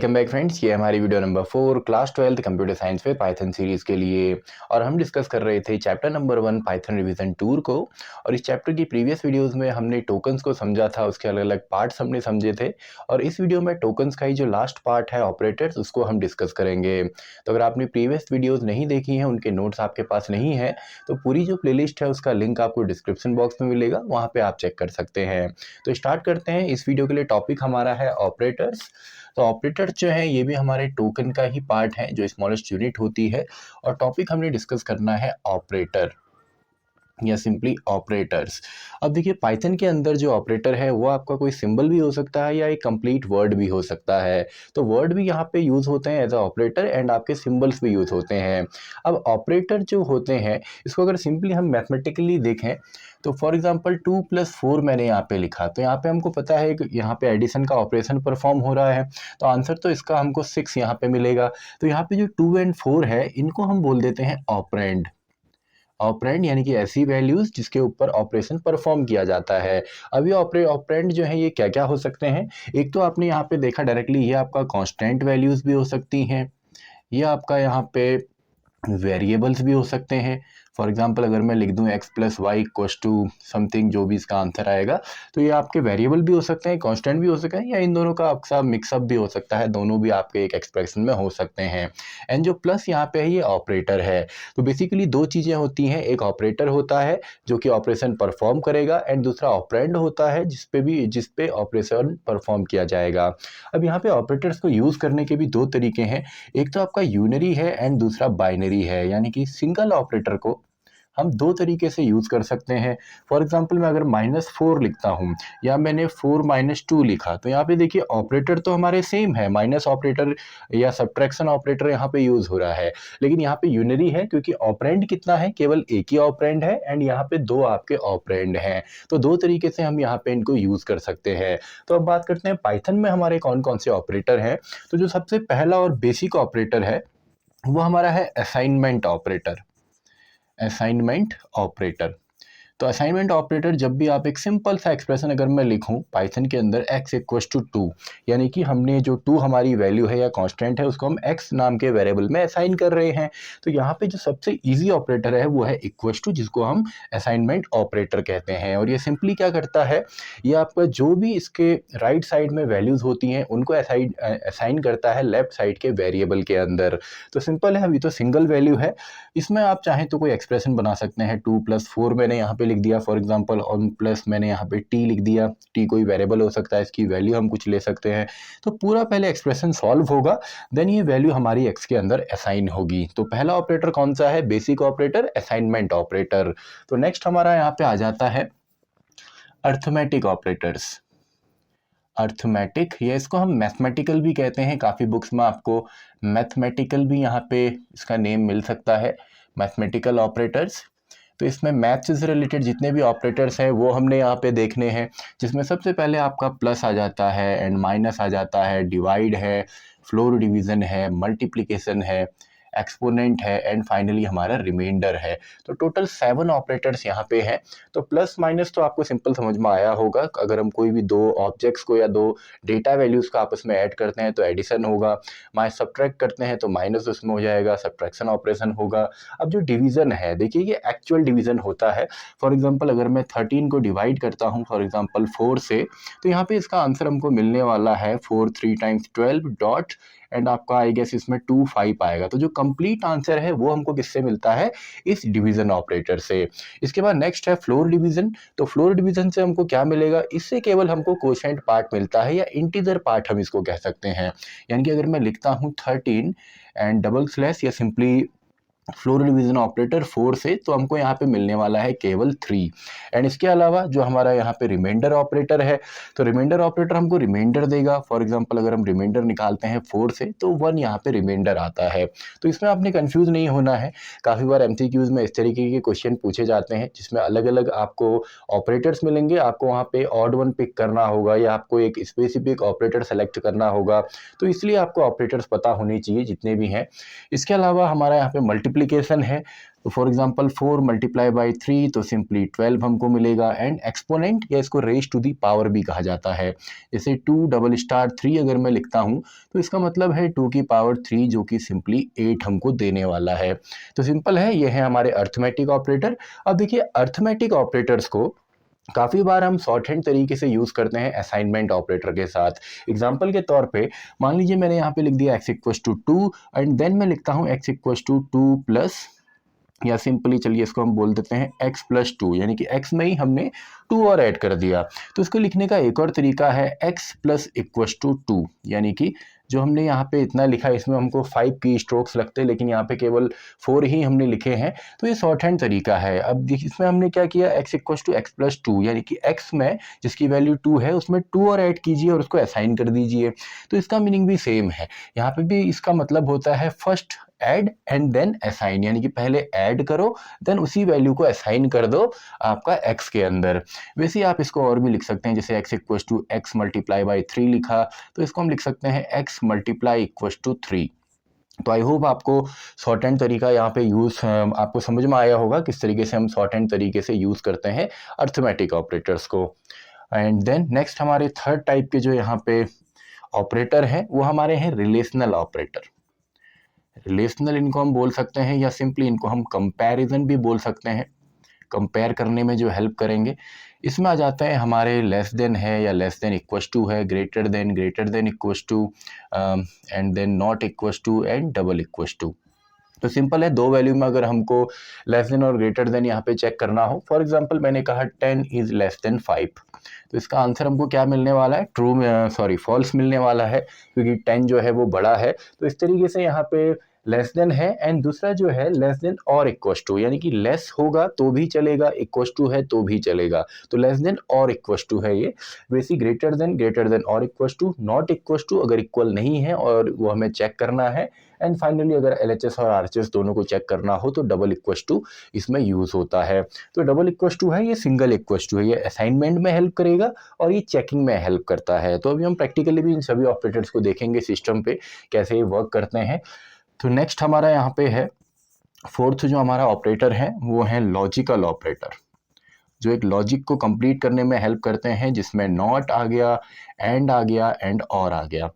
Welcome back friends, ये हमारी video number 4 class 12 computer science पे पाइथन सीरीज़ के लिए। और हम डिस्कस कर रहे थे chapter number 1 Python revision tour को। और इस चैप्टर की प्रीवियस वीडियोस में हमने टोकन्स को समझा था, उसके अलग अलग पार्ट्स हमने समझे थे। और इस वीडियो में टोकन्स का ही जो लास्ट पार्ट है ऑपरेटर्स, उसको हम डिस्कस करेंगे। तो अगर आपने प्रीवियस वीडियोज़ नहीं देखी हैं, उनके नोट्स आपके पास नहीं है, तो पूरी जो प्ले लिस्ट है उसका लिंक आपको डिस्क्रिप्शन बॉक्स में मिलेगा, वहाँ पर आप चेक कर सकते हैं। तो स्टार्ट करते हैं। इस वीडियो के लिए टॉपिक हमारा है ऑपरेटर्स। तो ऑपरेटर जो है ये भी हमारे टोकन का ही पार्ट है, जो स्मॉलेस्ट यूनिट होती है। और टॉपिक हमने डिस्कस करना है ऑपरेटर या सिंपली ऑपरेटर्स। अब देखिए, पाइथन के अंदर जो ऑपरेटर है वो आपका कोई सिंबल भी हो सकता है या एक कंप्लीट वर्ड भी हो सकता है। तो वर्ड भी यहाँ पे यूज़ होते हैं एज अ ऑपरेटर, एंड आपके सिंबल्स भी यूज़ होते हैं। अब ऑपरेटर जो होते हैं, इसको अगर सिंपली हम मैथमेटिकली देखें, तो फॉर एग्जांपल 2 + 4 मैंने यहाँ पे लिखा, तो यहाँ पे हमको पता है कि यहाँ पे एडिशन का ऑपरेशन परफॉर्म हो रहा है, तो आंसर तो इसका हमको 6 यहाँ पे मिलेगा। तो यहाँ पे जो 2 और 4 है, इनको हम बोल देते हैं ऑपरेंड। ऑपरेंड यानी कि ऐसी वैल्यूज जिसके ऊपर ऑपरेशन परफॉर्म किया जाता है। अब ये ऑपरेंड जो है ये क्या क्या हो सकते हैं। एक तो आपने यहाँ पे देखा डायरेक्टली, ये आपका कांस्टेंट वैल्यूज भी हो सकती हैं, ये आपका यहाँ पे वेरिएबल्स भी हो सकते हैं। फॉर एग्जांपल अगर मैं लिख दूं x + y = समथिंग, जो भी इसका आंसर आएगा, तो ये आपके वेरिएबल भी हो सकते हैं, कांस्टेंट भी हो सकते हैं, या इन दोनों का आपका मिक्सअप भी हो सकता है। दोनों भी आपके एक एक्सप्रेशन में हो सकते हैं। एंड जो प्लस यहाँ पे है, ये ऑपरेटर है। तो बेसिकली दो चीज़ें होती हैं, एक ऑपरेटर होता है जो कि ऑपरेशन परफॉर्म करेगा, एंड दूसरा ऑपरेंड होता है जिस पे ऑपरेशन परफॉर्म किया जाएगा। अब यहाँ पे ऑपरेटर्स को यूज़ करने के भी दो तरीके हैं। एक तो आपका यूनरी है एंड दूसरा बाइनरी है, यानी कि सिंगल ऑपरेटर को हम दो तरीके से यूज़ कर सकते हैं। फॉर एग्जांपल मैं अगर -4 लिखता हूँ या मैंने 4 - 2 लिखा, तो यहाँ पे देखिए ऑपरेटर तो हमारे सेम है, माइनस ऑपरेटर या सब्ट्रैक्शन ऑपरेटर यहाँ पे यूज़ हो रहा है, लेकिन यहाँ पे यूनरी है क्योंकि ऑपरेंड कितना है, केवल एक ही ऑपरेंड है, एंड यहाँ पे दो आपके ऑपरेंड हैं। तो दो तरीके से हम यहाँ पे इनको यूज़ कर सकते हैं। तो अब बात करते हैं पाइथन में हमारे कौन कौन से ऑपरेटर हैं। तो जो सबसे पहला और बेसिक ऑपरेटर है वो हमारा है असाइनमेंट ऑपरेटर। Assignment operator. तो असाइनमेंट ऑपरेटर, जब भी आप एक सिंपल सा एक्सप्रेशन अगर मैं लिखूं पाइथन के अंदर x = 2, यानी कि हमने जो 2 हमारी वैल्यू है या कांस्टेंट है, उसको हम x नाम के वेरिएबल में असाइन कर रहे हैं। तो यहाँ पे जो सबसे इजी ऑपरेटर है वो है =, जिसको हम असाइनमेंट ऑपरेटर कहते हैं। और ये सिंपली क्या करता है, ये आपका जो भी इसके राइट साइड में वैल्यूज होती हैं उनको असाइन करता है लेफ्ट साइड के वेरिएबल के अंदर। तो सिंपल है, अभी तो सिंगल वैल्यू है, इसमें आप चाहें तो कोई एक्सप्रेशन बना सकते हैं। 2 + 4 मैंने यहाँ पे लिख दिया फॉर एग्जांपल, और प्लस मैंने यहाँ पे t लिख दिया। t कोई वेरिएबल हो सकता है, इसकी वैल्यू हम कुछ ले सकते हैं। तो पूरा पहले एक्सप्रेशन सॉल्व होगा, देन ये वैल्यू हमारी x के अंदर असाइन होगी। तो पहला ऑपरेटर कौन सा है, बेसिक ऑपरेटर, असाइनमेंट ऑपरेटर। तो नेक्स्ट हमारा यहाँ पे आ जाता है अर्थमेटिक ऑपरेटर्स। अर्थमेटिक, या इसको हम मैथमेटिकल भी कहते हैं, काफ़ी बुक्स में आपको मैथमेटिकल भी यहाँ पे इसका नेम मिल सकता है, मैथमेटिकल ऑपरेटर्स। तो इसमें मैथ्स से रिलेटेड जितने भी ऑपरेटर्स हैं वो हमने यहाँ पे देखने हैं, जिसमें सबसे पहले आपका प्लस आ जाता है, एंड माइनस आ जाता है, डिवाइड है, फ्लोर डिवीज़न है, मल्टीप्लिकेशन है, एक्सपोनेंट है, एंड फाइनली हमारा रिमाइंडर है। तो टोटल 7 ऑपरेटर्स यहाँ पे हैं। तो प्लस माइनस तो आपको सिंपल समझ में आया होगा, अगर हम कोई भी दो ऑब्जेक्ट्स को या दो डेटा वैल्यूज़ को आपस में ऐड करते हैं तो एडिशन होगा, सब्ट्रैक्ट करते हैं तो माइनस उसमें हो जाएगा, सब्ट्रैक्शन ऑपरेशन होगा। अब जो डिवीज़न है, देखिए ये एक्चुअल डिवीज़न होता है। फॉर एग्जाम्पल अगर मैं 13 को डिवाइड करता हूँ फॉर एग्जाम्पल 4 से, तो यहाँ पे इसका आंसर हमको मिलने वाला है 4 3 × 12 डॉट, एंड आपका आई गेस इसमें 2 5 आएगा। तो जो कंप्लीट आंसर है वो हमको किससे मिलता है, इस डिवीजन ऑपरेटर से। इसके बाद नेक्स्ट है फ्लोर डिवीजन। तो फ्लोर डिवीजन से हमको क्या मिलेगा, इससे केवल हमको कोशेंट पार्ट मिलता है, या इंटीजर पार्ट हम इसको कह सकते हैं। यानी कि अगर मैं लिखता हूँ 13 एंड डबल स्लैश या सिंपली फ्लोर डिवीजन ऑपरेटर 4 से, तो हमको यहाँ पे मिलने वाला है केवल 3। एंड इसके अलावा जो हमारा यहाँ पे रिमाइंडर ऑपरेटर है, तो रिमाइंडर ऑपरेटर हमको रिमाइंडर देगा। फॉर एग्जांपल अगर हम रिमाइंडर निकालते हैं 4 से, तो 1 यहाँ पे रिमाइंडर आता है। तो इसमें आपने कंफ्यूज नहीं होना है, काफ़ी बार MCQs में इस तरीके के क्वेश्चन पूछे जाते हैं जिसमें अलग अलग आपको ऑपरेटर्स मिलेंगे, आपको वहाँ पे ऑड वन पिक करना होगा या आपको एक स्पेसिफिक ऑपरेटर सेलेक्ट करना होगा। तो इसलिए आपको ऑपरेटर्स पता होनी चाहिए जितने भी हैं। इसके अलावा हमारा यहाँ पे मल्टीप्लिकेशन है तो फॉर एग्जांपल 4 मल्टीप्लाई बाई 3 तो सिंपली 12 हमको मिलेगा। एंड एक्सपोनेंट या इसको रेज टू दी पावर भी कहा जाता है। जैसे 2 3 अगर मैं लिखता हूँ तो इसका मतलब है 2 की पावर 3 जो कि सिंपली 8 हमको देने वाला है। तो सिंपल है, ये है हमारे अर्थमेटिक ऑपरेटर। अब देखिए अर्थमेटिक ऑपरेटर्स को काफ़ी बार हम शॉर्ट हैंड तरीके से यूज़ करते हैं असाइनमेंट ऑपरेटर के साथ। एग्जाम्पल के तौर पे मान लीजिए मैंने यहाँ पे लिख दिया x equals to 2 and then मैं लिखता हूँ x इक्वस टू 2 प्लस, या सिंपली चलिए इसको हम बोल देते हैं x प्लस 2, यानी कि x में ही हमने 2 और ऐड कर दिया। तो इसको लिखने का एक और तरीका है x प्लस इक्वस टू 2, यानी कि जो हमने यहाँ पे इतना लिखा है इसमें हमको 5 की स्ट्रोक्स लगते हैं, लेकिन यहाँ पे केवल 4 ही हमने लिखे हैं। तो ये शॉर्ट हैंड तरीका है। अब देखिए इसमें हमने क्या किया, x equals to x plus 2, यानी कि x में जिसकी वैल्यू 2 है उसमें 2 और ऐड कीजिए और उसको असाइन कर दीजिए। तो इसका मीनिंग भी सेम है। यहाँ पे भी इसका मतलब होता है first add and then assign, यानी कि पहले ऐड करो देन उसी वैल्यू को असाइन कर दो आपका x के अंदर। वैसे ही आप इसको और भी लिख सकते हैं, जैसे x equals to x multiply by 3 लिखा तो इसको हम लिख सकते हैं x मल्टीप्लाई इक्वस टू 3। तो आई होप आपको शॉर्ट हैंड तरीका यहाँ पे यूज़ आपको समझ में आया होगा किस तरीके से हम शॉर्ट हैंड तरीके से यूज़ करते हैं अर्थमेटिक ऑपरेटर्स को। एंड देन नेक्स्ट हमारे थर्ड टाइप के जो यहाँ पे ऑपरेटर हैं वो हमारे हैं रिलेशनल ऑपरेटर। रिलेशनल इनको हम बोल सकते हैं या सिंपली इनको हम कंपैरिजन भी बोल सकते हैं, कंपेयर करने में जो हेल्प करेंगे। इसमें आ जाता है हमारे लेस देन है या लेस देन इक्वस टू है, greater than equals to, and then not equals to and double equals to. तो सिंपल है, दो वैल्यू में अगर हमको लेस देन और ग्रेटर देन यहाँ पे चेक करना हो, फॉर एग्जांपल मैंने कहा 10 इज लेस देन 5, तो इसका आंसर हमको क्या मिलने वाला है, फॉल्स मिलने वाला है, क्योंकि 10 जो है वो बड़ा है। तो इस तरीके से यहाँ पे लेस देन है एंड दूसरा जो है लेस देन और इक्वस टू, यानी कि लेस होगा तो भी चलेगा, इक्वस टू है तो भी चलेगा। तो लेस देन और इक्वस टू है ये। वैसे ग्रेटर देन और equals to, not equals to अगर इक्वल नहीं है और वो हमें चेक करना है। एंड फाइनली अगर LHS और RHS दोनों को चेक करना हो तो डबल इक्वस टू इसमें यूज होता है। तो डबल इक्वस टू है, ये सिंगल इक्वस टू है, ये असाइनमेंट में हेल्प करेगा और ये चेकिंग में हेल्प करता है। तो अभी हम प्रैक्टिकली भी इन सभी ऑपरेटर्स को देखेंगे सिस्टम पे कैसे ये वर्क करते हैं। तो नेक्स्ट हमारा यहाँ पे है फोर्थ जो हमारा ऑपरेटर है वो है लॉजिकल ऑपरेटर, जो एक लॉजिक को कंप्लीट करने में हेल्प करते हैं, जिसमें नॉट आ गया, एंड आ गया एंड और आ गया।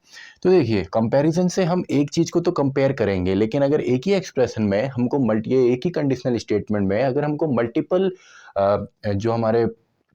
तो देखिए कंपैरिजन से हम एक चीज़ को तो कंपेयर करेंगे, लेकिन अगर एक ही एक्सप्रेशन में हमको एक ही कंडीशनल स्टेटमेंट में अगर हमको मल्टीपल जो हमारे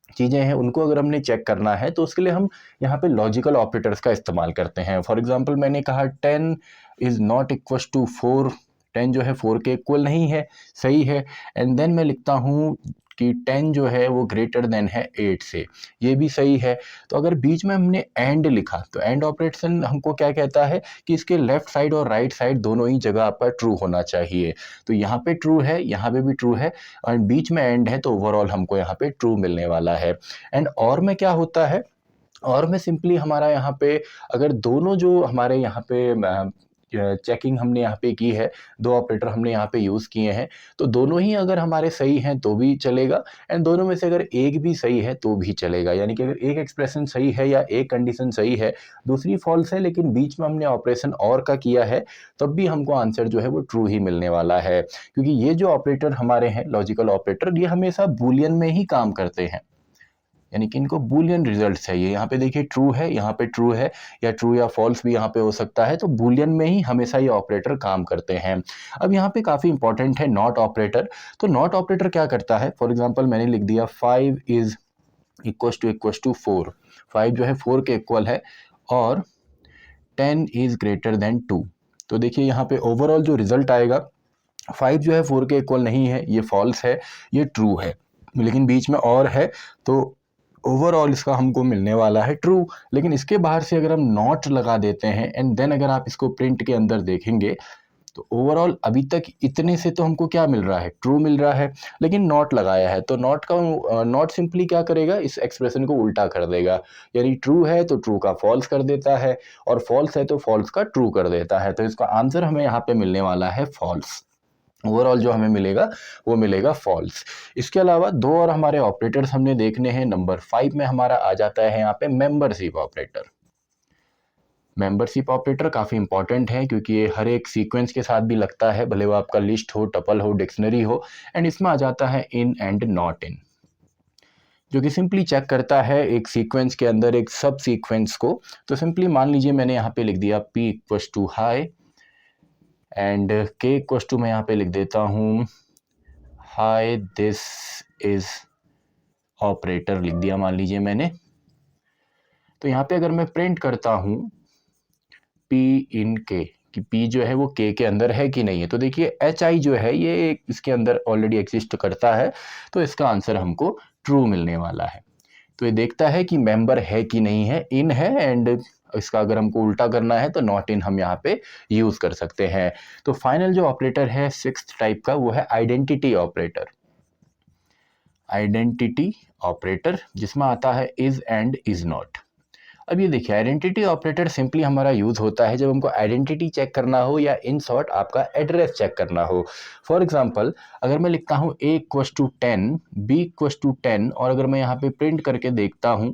चीज़ें हैं उनको अगर हमने चेक करना है तो उसके लिए हम यहाँ पे लॉजिकल ऑपरेटर्स का इस्तेमाल करते हैं। फॉर एग्जांपल मैंने कहा 10 इज़ नॉट इक्वस टू 4, 10 जो है 4 के इक्वल नहीं है, सही है। एंड देन मैं लिखता हूँ कि 10 जो है वो ग्रेटर देन है 8 से, ये भी सही है। तो अगर बीच में हमने एंड लिखा तो एंड ऑपरेशन हमको क्या कहता है कि इसके लेफ्ट साइड और राइट साइड दोनों ही जगह पर ट्रू होना चाहिए। तो यहाँ पे ट्रू है, यहाँ पे भी ट्रू है और बीच में एंड है, तो ओवरऑल हमको यहाँ पे ट्रू मिलने वाला है। एंड और में क्या होता है, और में सिंपली हमारा यहाँ पे अगर दोनों जो हमारे यहाँ पे चेकिंग हमने यहाँ पे की है, दो ऑपरेटर हमने यहाँ पे यूज़ किए हैं, तो दोनों ही अगर हमारे सही हैं तो भी चलेगा एंड दोनों में से अगर एक भी सही है तो भी चलेगा। यानी कि अगर एक एक्सप्रेशन सही है या एक कंडीशन सही है, दूसरी फॉल्स है, लेकिन बीच में हमने ऑपरेशन और का किया है, तब भी हमको आंसर जो है वो ट्रू ही मिलने वाला है। क्योंकि ये जो ऑपरेटर हमारे हैं लॉजिकल ऑपरेटर, ये हमेशा बूलियन में ही काम करते हैं, यानी कि इनको बूलियन रिजल्ट्स है। ये यहाँ पे देखिए ट्रू है, यहाँ पे ट्रू है, या ट्रू या फॉल्स भी यहाँ पे हो सकता है। तो बूलियन में ही हमेशा ये ऑपरेटर काम करते हैं। अब यहाँ पे काफ़ी इंपॉर्टेंट है नॉट ऑपरेटर। तो नॉट ऑपरेटर क्या करता है, फॉर एग्जांपल मैंने लिख दिया 5 इज इक्वस टू 4, 5 जो है 4 के इक्वल है और 10 इज ग्रेटर देन 2। तो देखिए यहाँ पे ओवरऑल जो रिजल्ट आएगा, 5 जो है 4 के इक्वल नहीं है, ये फॉल्स है, ये ट्रू है, लेकिन बीच में और है, तो ओवरऑल इसका हमको मिलने वाला है ट्रू। लेकिन इसके बाहर से अगर हम नॉट लगा देते हैं एंड देन अगर आप इसको प्रिंट के अंदर देखेंगे तो ओवरऑल अभी तक इतने से तो हमको क्या मिल रहा है, ट्रू मिल रहा है, लेकिन नॉट लगाया है तो नॉट सिंपली क्या करेगा, इस एक्सप्रेशन को उल्टा कर देगा। यानी ट्रू है तो ट्रू का फॉल्स कर देता है और फॉल्स है तो फॉल्स का ट्रू कर देता है। तो इसका आंसर हमें यहाँ पे मिलने वाला है फॉल्स। ओवरऑल जो हमें मिलेगा वो मिलेगा फॉल्स। इसके अलावा दो और हमारे ऑपरेटर्स हमने देखने हैं। नंबर 5 में हमारा आ जाता है यहाँ पे मेंबरशिप ऑपरेटर। मेंबरशिप ऑपरेटर काफ़ी इंपॉर्टेंट है क्योंकि ये हर एक सीक्वेंस के साथ भी लगता है, भले वो आपका लिस्ट हो, टपल हो, डिक्शनरी हो। एंड इसमें आ जाता है इन एंड नॉट इन, जो कि सिंपली चेक करता है एक सीक्वेंस के अंदर एक सब सीक्वेंस को। तो सिंपली मान लीजिए मैंने यहाँ पे लिख दिया p equals to high and k equals to मैं यहाँ पे लिख देता हूँ हाई दिस इज ऑपरेटर लिख दिया मान लीजिए मैंने। तो यहाँ पे अगर मैं प्रिंट करता हूँ p इन k कि p जो है वो k के अंदर है कि नहीं है, तो देखिए hi जो है ये इसके अंदर ऑलरेडी एग्जिस्ट करता है, तो इसका आंसर हमको ट्रू मिलने वाला है। तो ये देखता है कि मेंबर है कि नहीं है, इन है, एंड इसका अगर हमको उल्टा करना है तो नॉट इन हम यहाँ पे यूज कर सकते हैं। तो फाइनल जो ऑपरेटर है सिक्स्थ टाइप का वो है आइडेंटिटी ऑपरेटर। आइडेंटिटी ऑपरेटर जिसमें आता है इज एंड इज नॉट। अब ये देखिए आइडेंटिटी ऑपरेटर सिंपली हमारा यूज होता है जब हमको आइडेंटिटी चेक करना हो या इन शॉर्ट आपका एड्रेस चेक करना हो। फॉर एग्जांपल अगर मैं लिखता हूँ a equals to 10 b equals to 10 और अगर मैं यहाँ पे प्रिंट करके देखता हूँ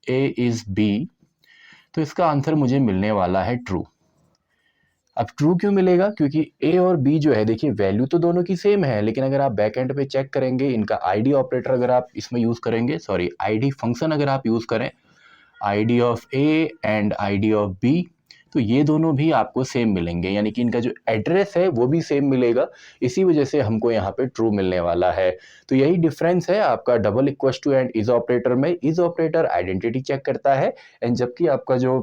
a इज b, तो इसका आंसर मुझे मिलने वाला है ट्रू। अब ट्रू क्यों मिलेगा? क्योंकि a और b जो है देखिए वैल्यू तो दोनों की सेम है, लेकिन अगर आप बैक एंड पे चेक करेंगे इनका id ऑपरेटर अगर आप इसमें यूज करेंगे, सॉरी id फंक्शन अगर आप यूज करें, id of a and id of b, तो ये दोनों भी आपको सेम मिलेंगे, यानी कि इनका जो एड्रेस है वो भी सेम मिलेगा। इसी वजह से हमको यहाँ पे ट्रू मिलने वाला है। तो यही डिफरेंस है आपका double equals to and is operator में। इज ऑपरेटर आइडेंटिटी चेक करता है एंड जबकि आपका जो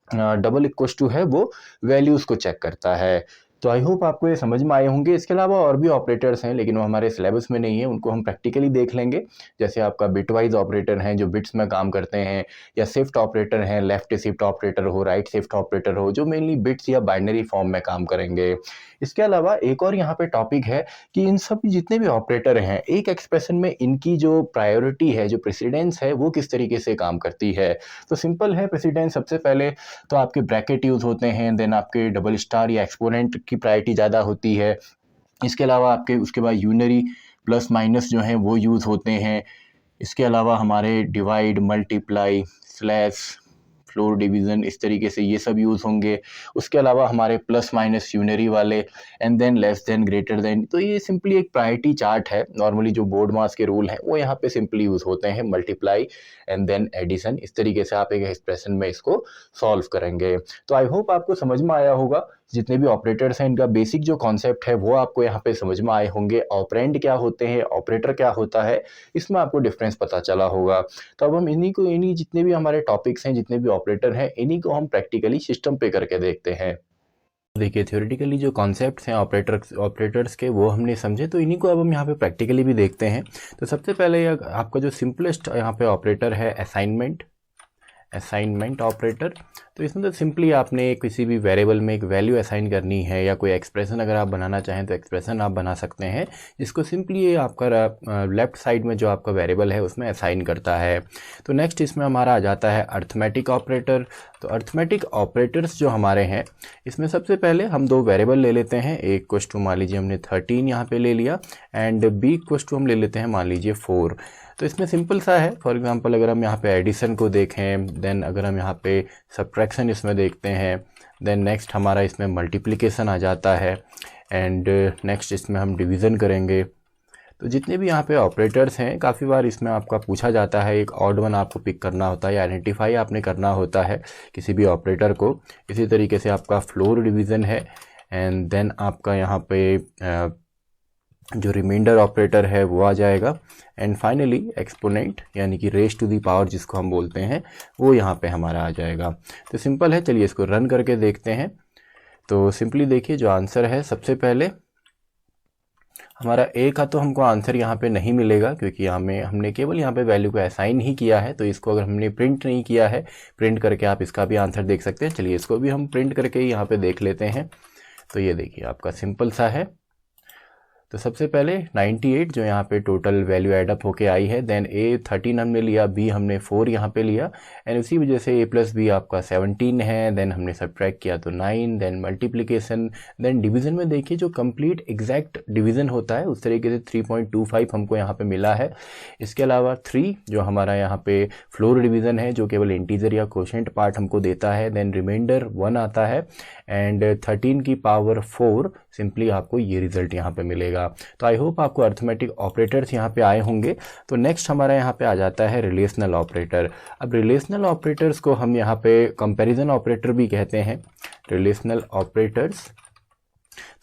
डबल इक्वस टू है वो वैल्यूज को चेक करता है। तो आई होप आपको ये समझ में आए होंगे। इसके अलावा और भी ऑपरेटर्स हैं लेकिन वो हमारे सिलेबस में नहीं है, उनको हम प्रैक्टिकली देख लेंगे। जैसे आपका बिटवाइज ऑपरेटर हैं जो बिट्स में काम करते हैं, या शिफ्ट ऑपरेटर हैं, लेफ्ट शिफ्ट ऑपरेटर हो, राइट शिफ्ट ऑपरेटर हो, जो मेनली बिट्स या बाइनरी फॉर्म में काम करेंगे। इसके अलावा एक और यहाँ पे टॉपिक है कि इन सब जितने भी ऑपरेटर हैं एक एक्सप्रेशन में इनकी जो प्रायोरिटी है, जो प्रेसिडेंस है, वो किस तरीके से काम करती है। तो सिंपल है, प्रेसिडेंस सबसे पहले तो आपके ब्रैकेट यूज होते हैं, देन आपके डबल स्टार या एक्सपोनेंट की प्रायोरिटी ज़्यादा होती है। इसके अलावा आपके उसके बाद यूनरी प्लस माइनस जो हैं वो यूज़ होते हैं। इसके अलावा हमारे divide, multiply, slash, floor division, इस तरीके से ये सब यूज़ होंगे। उसके अलावा हमारे प्लस माइनस यूनरी वाले, and than less than, greater than. तो ये सिंपली एक प्रायोरिटी चार्ट है। नॉर्मली जो बोर्ड मास के रूल हैं वो यहाँ पे सिंपली यूज़ होते हैं, मल्टीप्लाई एंड देन एडिशन। इस तरीके से आप एक एक्सप्रेशन में इसको सॉल्व करेंगे। तो आई होप आपको समझ में आया होगा। जितने भी ऑपरेटर्स हैं इनका बेसिक जो कॉन्सेप्ट है वो आपको यहाँ पे समझ में आए होंगे। ऑपरेंड क्या होते हैं, ऑपरेटर क्या होता है, इसमें आपको डिफरेंस पता चला होगा। तो अब हम इन्हीं जितने भी हमारे टॉपिक्स हैं, जितने भी ऑपरेटर हैं, इन्हीं को हम प्रैक्टिकली सिस्टम पे करके देखते हैं। देखिए थ्योरेटिकली जो कॉन्सेप्ट्स हैं ऑपरेटर्स के वो हमने समझे, तो इन्हीं को अब हम यहाँ पे प्रैक्टिकली भी देखते हैं। तो सबसे पहले आपका जो सिंपलेस्ट यहाँ पे ऑपरेटर है असाइनमेंट ऑपरेटर। तो इसमें तो सिंपली आपने किसी भी वेरिएबल में एक वैल्यू असाइन करनी है, या कोई एक्सप्रेशन अगर आप बनाना चाहें तो एक्सप्रेशन आप बना सकते हैं, जिसको सिंपली ये आपका लेफ्ट साइड में जो आपका वेरिएबल है उसमें असाइन करता है। तो नेक्स्ट इसमें हमारा आ जाता है अर्थमेटिक ऑपरेटर। तो अर्थमेटिक ऑपरेटर्स जो हमारे हैं इसमें सबसे पहले हम दो वेरिएबल ले लेते हैं। ए इक्वस टू मान लीजिए हमने 13 यहाँ पे ले लिया, एंड बी इक्वस टू हम ले लेते हैं मान लीजिए 4। तो इसमें सिंपल सा है। फॉर एग्जांपल अगर हम यहाँ पे एडिशन को देखें, देन अगर हम यहाँ पे सब्ट्रैक्शन इसमें देखते हैं, देन नेक्स्ट हमारा इसमें मल्टीप्लिकेशन आ जाता है, एंड नेक्स्ट इसमें हम डिवीज़न करेंगे। तो जितने भी यहाँ पे ऑपरेटर्स हैं काफ़ी बार इसमें आपका पूछा जाता है, एक ऑड वन आपको पिक करना होता है या आइडेंटिफाई आपने करना होता है किसी भी ऑपरेटर को। इसी तरीके से आपका फ्लोर डिवीज़न है, एंड देन आपका यहाँ पे जो रिमाइंडर ऑपरेटर है वो आ जाएगा, एंड फाइनली एक्सपोनेंट यानी कि रेज टू दी पावर जिसको हम बोलते हैं वो यहाँ पे हमारा आ जाएगा। तो सिंपल है, चलिए इसको रन करके देखते हैं। तो सिंपली देखिए जो आंसर है, सबसे पहले हमारा ए का तो हमको आंसर यहाँ पे नहीं मिलेगा क्योंकि हमने केवल यहाँ पे वैल्यू को असाइन ही किया है। तो इसको अगर हमने प्रिंट नहीं किया है, प्रिंट करके आप इसका भी आंसर देख सकते हैं। चलिए इसको भी हम प्रिंट करके यहाँ पे देख लेते हैं। तो ये देखिए आपका सिंपल सा है। तो सबसे पहले 98 जो यहाँ पे टोटल वैल्यू एड अप होके आई है, देन ए 13 हमने लिया, बी हमने 4 यहाँ पे लिया, एंड उसी वजह से ए प्लस बी आपका 17 है, देन हमने सब्ट्रैक्ट किया तो 9, देन मल्टीप्लिकेशन, देन डिवीजन में देखिए जो कंप्लीट एग्जैक्ट डिवीजन होता है उस तरीके से 3.25 हमको यहाँ पे मिला है। इसके अलावा 3 जो हमारा यहाँ पे फ्लोर डिवीजन है जो केवल इंटीजर या कोशेंट पार्ट हमको देता है, देन रिमाइंडर 1 आता है, एंड 13 की पावर 4 सिंपली आपको ये रिजल्ट यहाँ पे मिलेगा। तो आई होप आपको अर्थमेटिक ऑपरेटर्स यहाँ पे आए होंगे। तो नेक्स्ट हमारा यहाँ पे आ जाता है रिलेशनल ऑपरेटर। अब रिलेशनल ऑपरेटर्स को हम यहाँ पे कंपैरिजन ऑपरेटर भी कहते हैं। रिलेशनल ऑपरेटर्स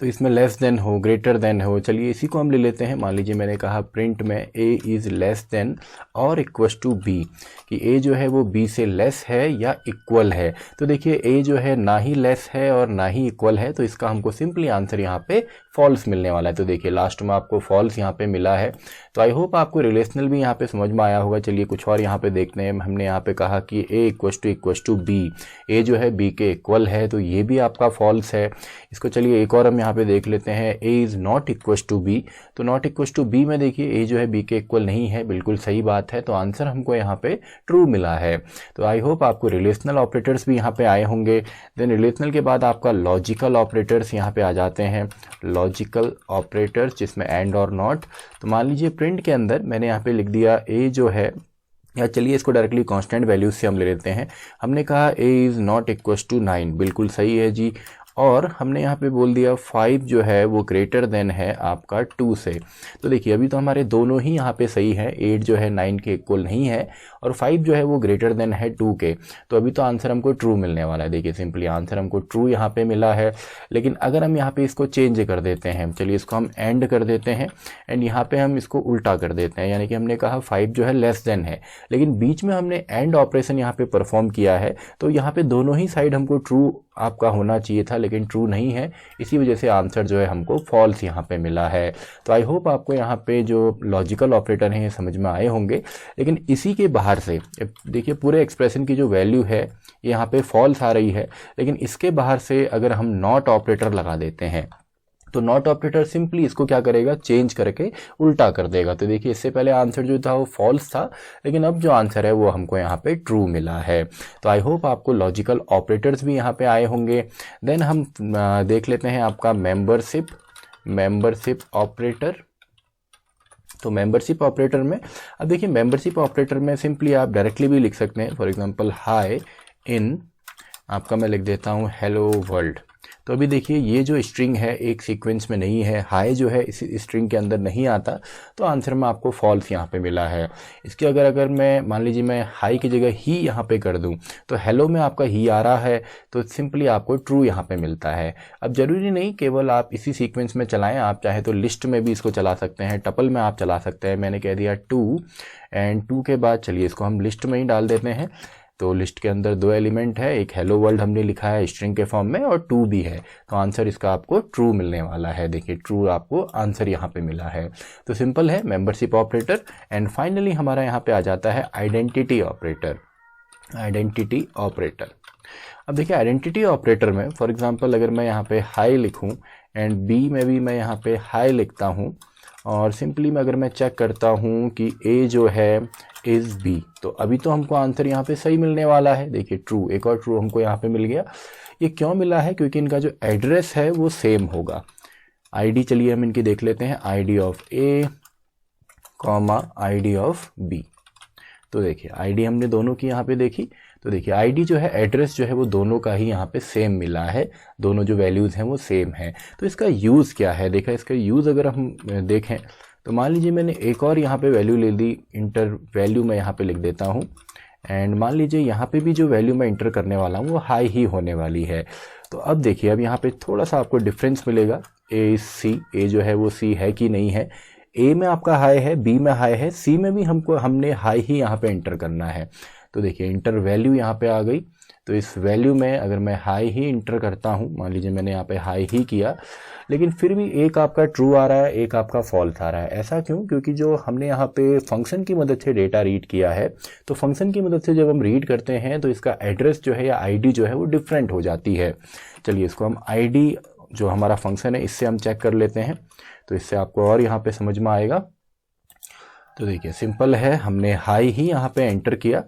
तो इसमें लेस देन हो, ग्रेटर देन हो, चलिए इसी को हम ले लेते हैं। मान लीजिए मैंने कहा प्रिंट में ए इज़ लेस देन और इक्वस टू बी, कि ए जो है वो बी से लेस है या इक्वल है। तो देखिए ए जो है ना ही लेस है और ना ही इक्वल है, तो इसका हमको सिंपली आंसर यहाँ पे फॉल्स मिलने वाला है। तो देखिए लास्ट में आपको फॉल्स यहाँ पे मिला है। तो आई होप आपको रिलेशनल भी यहाँ पे समझ में आया होगा। चलिए कुछ और यहाँ पे देखते हैं। हमने यहाँ पे कहा कि ए इक्वस टू बी, ए जो है बी के इक्वल है, तो ये भी आपका फॉल्स है। इसको चलिए एक और हम यहाँ पे देख लेते हैं। A is not equals to b, तो नॉट इक्वस टू बी में देखिए ए जो है बी के इक्वल नहीं है, बिल्कुल सही बात है। तो आंसर हमको यहाँ पे ट्रू मिला है। तो आई होप आपको रिलेशनल ऑपरेटर्स भी यहाँ पे आए होंगे। देन रिलेशनल के बाद आपका लॉजिकल ऑपरेटर्स यहाँ पे आ जाते हैं। लॉजिकल ऑपरेटर्स जिसमें एंड और नॉट। तो मान लीजिए प्रिंट के अंदर मैंने यहाँ पे लिख दिया ए जो है, या चलिए इसको डायरेक्टली कांस्टेंट वैल्यूज से हम ले लेते हैं। हमने कहा a is not equals to 9, बिल्कुल सही है जी। और हमने यहाँ पे बोल दिया 5 जो है वो ग्रेटर देन है आपका 2 से। तो देखिए अभी तो हमारे दोनों ही यहाँ पे सही है। 8 जो है 9 के इक्वल नहीं है और 5 जो है वो ग्रेटर देन है 2 के। तो अभी तो आंसर हमको ट्रू मिलने वाला है। देखिए सिंपली आंसर हमको ट्रू यहाँ पे मिला है। लेकिन अगर हम यहाँ पे इसको चेंज कर देते हैं, चलिए इसको हम एंड कर देते हैं, एंड यहाँ पे हम इसको उल्टा कर देते हैं। यानी कि हमने कहा 5 जो है लेस देन है, लेकिन बीच में हमने एंड ऑपरेशन यहाँ पे परफॉर्म किया है। तो यहाँ पे दोनों ही साइड हमको ट्रू आपका होना चाहिए था, लेकिन ट्रू नहीं है। इसी वजह से आंसर जो है हमको फॉल्स यहाँ पे मिला है। तो आई होप आपको यहाँ पे जो लॉजिकल ऑपरेटर हैं ये समझ में आए होंगे। लेकिन इसी के बाहर से देखिए पूरे एक्सप्रेशन की जो वैल्यू है ये यहाँ पे फॉल्स आ रही है, लेकिन इसके बाहर से अगर हम नॉट ऑपरेटर लगा देते हैं तो नॉट ऑपरेटर सिंपली इसको क्या करेगा, चेंज करके उल्टा कर देगा। तो देखिए इससे पहले आंसर जो था वो फॉल्स था, लेकिन अब जो आंसर है वो हमको यहाँ पे ट्रू मिला है। तो आई होप आपको लॉजिकल ऑपरेटर्स भी यहाँ पे आए होंगे। देन हम देख लेते हैं आपका मेंबरशिप ऑपरेटर। तो मेंबरशिप ऑपरेटर में अब देखिए मेंबरशिप ऑपरेटर में सिंपली आप डायरेक्टली भी लिख सकते हैं। फॉर एग्जांपल हाई इन आपका मैं लिख देता हूँ हेलो वर्ल्ड। तो अभी देखिए ये जो स्ट्रिंग है एक सीक्वेंस में नहीं है, हाई जो है इस स्ट्रिंग के अंदर नहीं आता, तो आंसर में आपको फॉल्स यहाँ पे मिला है। इसके अगर मैं मान लीजिए मैं हाई की जगह ही यहाँ पे कर दूँ तो हेलो में आपका ही आ रहा है, तो सिंपली आपको ट्रू यहाँ पे मिलता है। अब जरूरी नहीं केवल आप इसी सीक्वेंस में चलाएं, आप चाहे तो लिस्ट में भी इसको चला सकते हैं, टपल में आप चला सकते हैं। मैंने कह दिया 2 एंड 2 के बाद चलिए इसको हम लिस्ट में ही डाल देते हैं। तो लिस्ट के अंदर 2 एलिमेंट है, एक हेलो वर्ल्ड हमने लिखा है स्ट्रिंग के फॉर्म में और 2 भी है, तो आंसर इसका आपको ट्रू मिलने वाला है। देखिए ट्रू आपको आंसर यहाँ पे मिला है। तो सिंपल है मेंबरशिप ऑपरेटर। एंड फाइनली हमारा यहाँ पे आ जाता है आइडेंटिटी ऑपरेटर। आइडेंटिटी ऑपरेटर, अब देखिए आइडेंटिटी ऑपरेटर में फॉर एग्जांपल अगर मैं यहाँ पे हाई लिखूँ एंड बी में भी मैं यहाँ पे हाई लिखता हूँ, और सिंपली मैं अगर मैं चेक करता हूँ कि ए जो है इज़ बी, तो अभी तो हमको आंसर यहाँ पे सही मिलने वाला है। देखिए ट्रू, एक और ट्रू हमको यहाँ पे मिल गया। ये क्यों मिला है, क्योंकि इनका जो एड्रेस है वो सेम होगा। आईडी चलिए हम इनकी देख लेते हैं, ID of a comma ID of b. तो देखिए आईडी हमने दोनों की यहाँ पे देखी, तो देखिए आईडी जो है एड्रेस जो है वो दोनों का ही यहाँ पे सेम मिला है, दोनों जो वैल्यूज़ हैं वो सेम है। तो इसका यूज़ क्या है, देखा इसका यूज़ अगर हम देखें तो मान लीजिए मैंने एक और यहाँ पे वैल्यू ले ली, इंटर वैल्यू मैं यहाँ पे लिख देता हूँ, एंड मान लीजिए यहाँ पे भी जो वैल्यू मैं इंटर करने वाला हूँ वो हाई ही होने वाली है। तो अब देखिए अब यहाँ पे थोड़ा सा आपको डिफरेंस मिलेगा, ए सी, ए जो है वो सी है कि नहीं है। ए में आपका हाई है, बी में हाई है, सी में भी हमने हाई ही यहाँ पे इंटर करना है। तो देखिए इंटर वैल्यू यहाँ पे आ गई, तो इस वैल्यू में अगर मैं हाई ही इंटर करता हूँ, मान लीजिए मैंने यहाँ पे हाई ही किया, लेकिन फिर भी एक आपका ट्रू आ रहा है, एक आपका फॉल्स आ रहा है। ऐसा क्यों, क्योंकि जो हमने यहाँ पे फंक्शन की मदद से डेटा रीड किया है, तो फंक्शन की मदद से जब हम रीड करते हैं तो इसका एड्रेस जो है या आईडी जो है वो डिफरेंट हो जाती है। चलिए इसको हम आईडी जो हमारा फंक्शन है इससे हम चेक कर लेते हैं, तो इससे आपको और यहाँ पे समझ में आएगा। तो देखिए सिंपल है, हमने हाई ही यहाँ पे एंटर किया,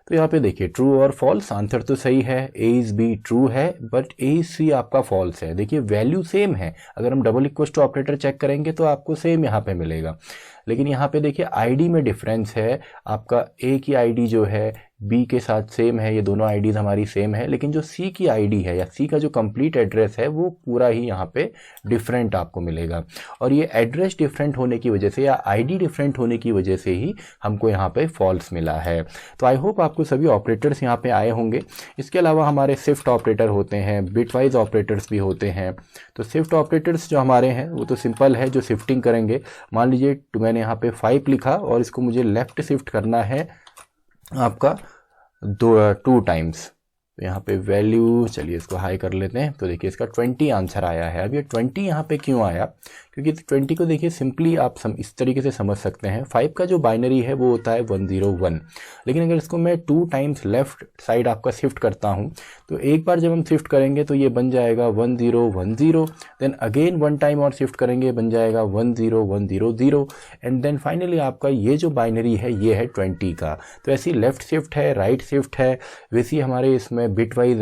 तो यहाँ पे देखिए ट्रू और फॉल्स, आंसर तो सही है, ए इज बी ट्रू है बट ए इज सी आपका फॉल्स है। देखिए वैल्यू सेम है, अगर हम double equal to operator check करेंगे तो आपको सेम यहाँ पे मिलेगा, लेकिन यहाँ पे देखिए आईडी में डिफरेंस है, आपका ए की आईडी जो है बी के साथ सेम है, ये दोनों आईडीज़ हमारी सेम है, लेकिन जो सी की आईडी है या सी का जो कंप्लीट एड्रेस है वो पूरा ही यहाँ पे डिफरेंट आपको मिलेगा। और ये एड्रेस डिफरेंट होने की वजह से या आईडी डिफरेंट होने की वजह से ही हमको यहाँ पे फॉल्स मिला है। तो आई होप आपको सभी ऑपरेटर्स यहाँ पे आए होंगे। इसके अलावा हमारे शिफ्ट ऑपरेटर होते हैं, बिटवाइज ऑपरेटर्स भी होते हैं। तो शिफ्ट ऑपरेटर्स जो हमारे हैं वो तो सिंपल है, जो शिफ्टिंग करेंगे, मान लीजिए मैंने यहाँ पे 5 लिखा और इसको मुझे लेफ्ट शिफ्ट करना है आपका 2 टाइम्स, तो यहाँ पे वैल्यू, चलिए इसको हाई कर लेते हैं, तो देखिए इसका 20 आंसर आया है। अब ये 20 यहाँ पे क्यों आया, क्योंकि 20 को देखिए सिंपली आप इस तरीके से समझ सकते हैं, 5 का जो बाइनरी है वो होता है 101, लेकिन अगर इसको मैं 2 टाइम्स लेफ्ट साइड आपका शिफ्ट करता हूँ, तो एक बार जब हम शिफ्ट करेंगे तो ये बन जाएगा 1010, देन अगेन 1 टाइम और शिफ्ट करेंगे बन जाएगा 10100, एंड देन फाइनली आपका ये जो बाइनरी है ये है 20 का। तो ऐसी लेफ्ट शिफ्ट है, राइट शिफ्ट है, वैसी हमारे इसमें बिटवाइज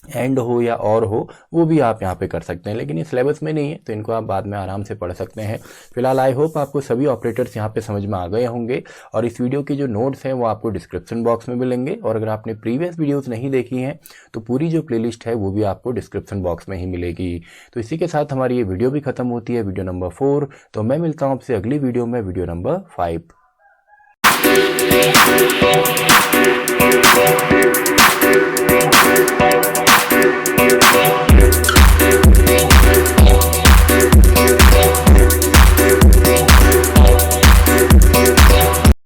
एंड हो या और हो वो भी आप यहाँ पे कर सकते हैं, लेकिन ये सिलेबस में नहीं है तो इनको आप बाद में आराम से पढ़ सकते हैं। फिलहाल आई होप आपको सभी ऑपरेटर्स यहाँ पे समझ में आ गए होंगे, और इस वीडियो के जो नोट्स हैं वो आपको डिस्क्रिप्शन बॉक्स में मिलेंगे, और अगर आपने प्रीवियस वीडियोस नहीं देखी हैं तो पूरी जो प्लेलिस्ट है वो भी आपको डिस्क्रिप्शन बॉक्स में ही मिलेगी। तो इसी के साथ हमारी ये वीडियो भी खत्म होती है, वीडियो नंबर 4। तो मैं मिलता हूँ आपसे अगली वीडियो में, वीडियो नंबर 5।